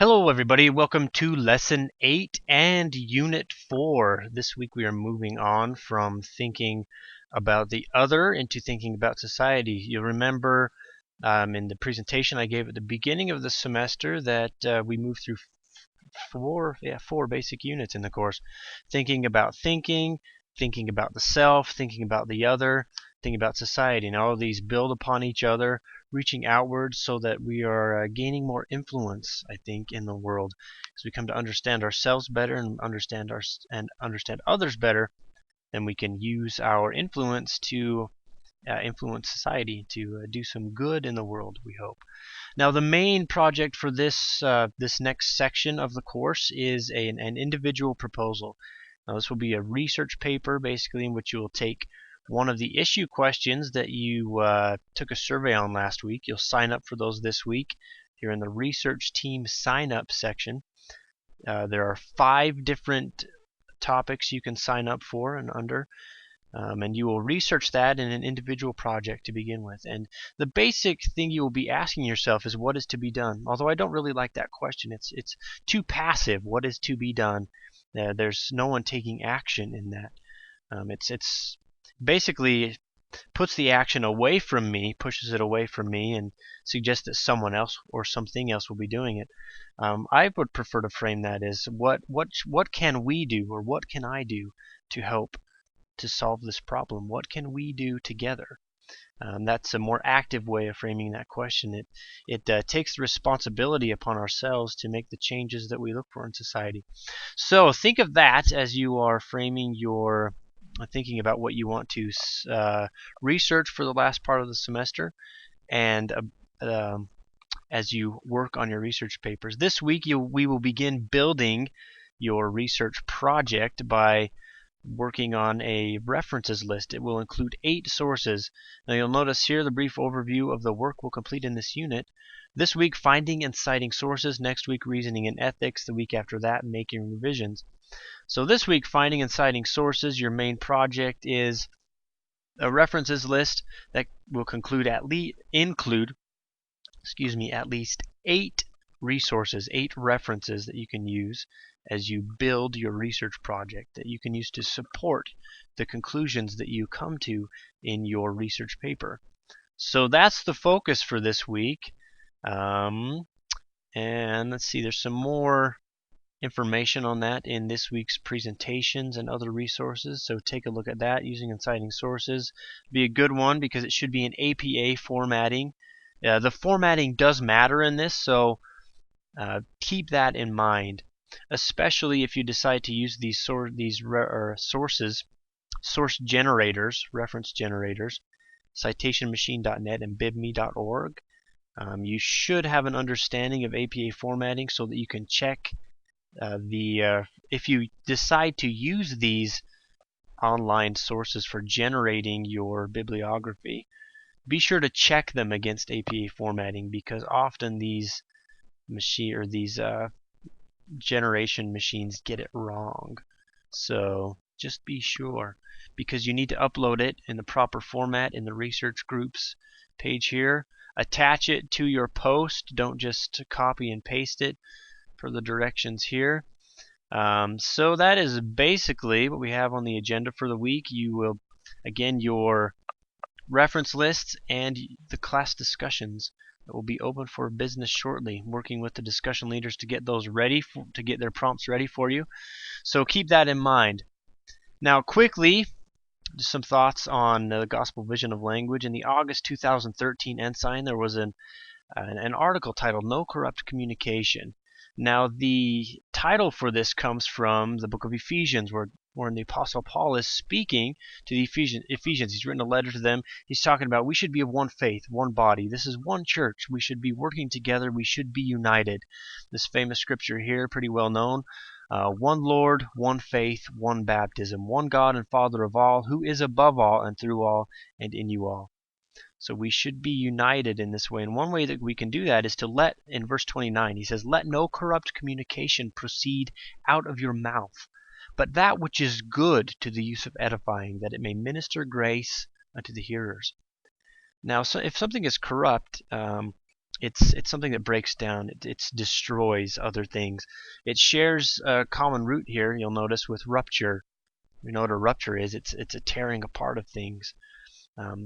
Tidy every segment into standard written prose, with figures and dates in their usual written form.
Hello everybody, welcome to Lesson 8 and Unit 4. This week we are moving on from thinking about the other into thinking about society. You'll remember in the presentation I gave at the beginning of the semester that we moved through four basic units in the course. Thinking about thinking about the self, thinking about the other, thinking about society. And all of these build upon each other, reaching outwards so that we are gaining more influence, I think, in the world. As we come to understand ourselves better and understand others better, then we can use our influence to influence society, to do some good in the world, we hope. Now, the main project for this next section of the course is an individual proposal. Now, this will be a research paper, basically, in which you will take one of the issue questions that you took a survey on last week. You'll sign up for those this week here in the research team sign up section. There are 5 different topics you can sign up for and under. And you will research that in an individual project to begin with. And the basic thing you will be asking yourself is what is to be done. Although I don't really like that question. It's too passive. What is to be done? There's no one taking action in that. It's basically puts the action away from me, pushes it away from me, and suggests that someone else or something else will be doing it. I would prefer to frame that as what can we do, or what can I do to help to solve this problem? What can we do together? That's a more active way of framing that question. It takes the responsibility upon ourselves to make the changes that we look for in society. So think of that as you are framing your thinking about what you want to research for the last part of the semester, and as you work on your research papers. This week we will begin building your research project by working on a references list. It will include 8 sources. Now you'll notice here the brief overview of the work we'll complete in this unit. This week, finding and citing sources. Next week, reasoning and ethics. The week after that, making revisions. So this week, finding and citing sources. Your main project is a references list that will include at least 8 resources, 8 references that you can use as you build your research project, that you can use to support the conclusions that you come to in your research paper. So that's the focus for this week. And let's see, there's some more information on that in this week's presentations and other resources, so take a look at that. Using and citing sources be a good one because it should be in APA formatting. The formatting does matter in this, so keep that in mind, especially if you decide to use these sources, source generators, reference generators, citationmachine.net and bibme.org. You should have an understanding of APA formatting so that you can check if you decide to use these online sources for generating your bibliography, be sure to check them against APA formatting, because often these generation machines get it wrong. So just be sure, because you need to upload it in the proper format in the research groups page here. Attach it to your post. Don't just copy and paste it per the directions here. So that is basically what we have on the agenda for the week. You will, again, your reference lists and the class discussions that will be open for business shortly, working with the discussion leaders to get those ready, to get their prompts ready for you. So keep that in mind. Now quickly, just some thoughts on the gospel vision of language. In the August 2013 Ensign, there was an article titled "No Corrupt Communication." Now the title for this comes from the book of Ephesians, where the Apostle Paul is speaking to the Ephesians. He's written a letter to them. He's talking about we should be of one faith, one body. This is one church. We should be working together. We should be united. This famous scripture here, pretty well known. One Lord, one faith, one baptism, one God and Father of all, who is above all and through all and in you all. So we should be united in this way. And one way that we can do that is to let, in verse 29, he says, "Let no corrupt communication proceed out of your mouth, but that which is good to the use of edifying, that it may minister grace unto the hearers." Now, so if something is corrupt, It's something that breaks down. It destroys other things. It shares a common root here. You'll notice with rupture. You know what a rupture is? It's a tearing apart of things.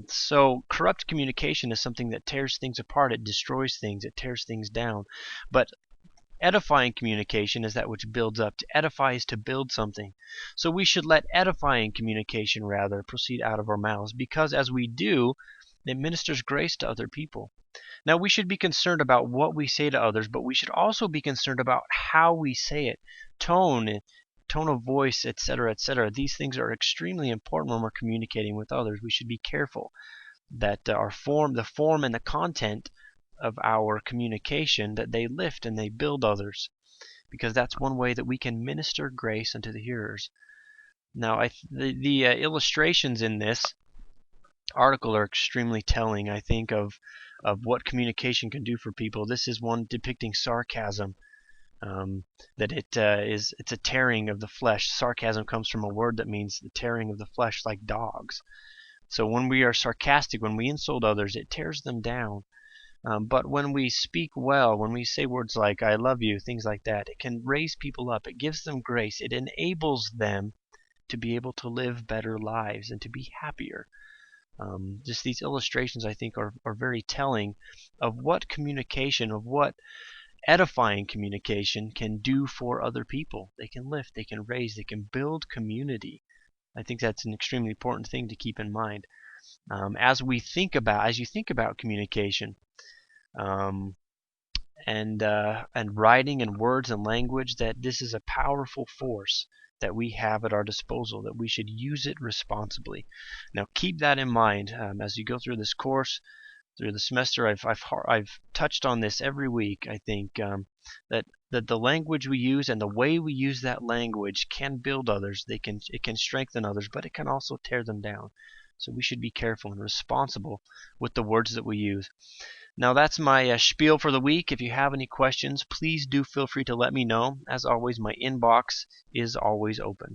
So corrupt communication is something that tears things apart. It destroys things. It tears things down. But edifying communication is that which builds up. To edify is to build something. So we should let edifying communication rather proceed out of our mouths, because as we do, it ministers grace to other people. Now, we should be concerned about what we say to others, but we should also be concerned about how we say it. Tone, tone of voice, etc., etc. These things are extremely important when we're communicating with others. We should be careful that the form and the content of our communication, that they lift and they build others, because that's one way that we can minister grace unto the hearers. Now, the illustrations in this article are extremely telling, I think, of what communication can do for people. This is one depicting sarcasm. That it's a tearing of the flesh. Sarcasm comes from a word that means the tearing of the flesh, like dogs. So when we are sarcastic, when we insult others, it tears them down. But when we speak well, when we say words like "I love you," things like that, it can raise people up. It gives them grace. It enables them to be able to live better lives and to be happier. Just these illustrations, I think, are very telling of what communication, of what edifying communication can do for other people. They can lift, they can raise, they can build community. I think that's an extremely important thing to keep in mind. As you think about communication, and writing and words and language, that this is a powerful force that we have at our disposal, that we should use it responsibly. Now keep that in mind as you go through this course, through the semester. I've touched on this every week. I think that the language we use and the way we use that language can build others. It can strengthen others, but it can also tear them down. So we should be careful and responsible with the words that we use. Now that's my spiel for the week. If you have any questions, please do feel free to let me know. As always, my inbox is always open.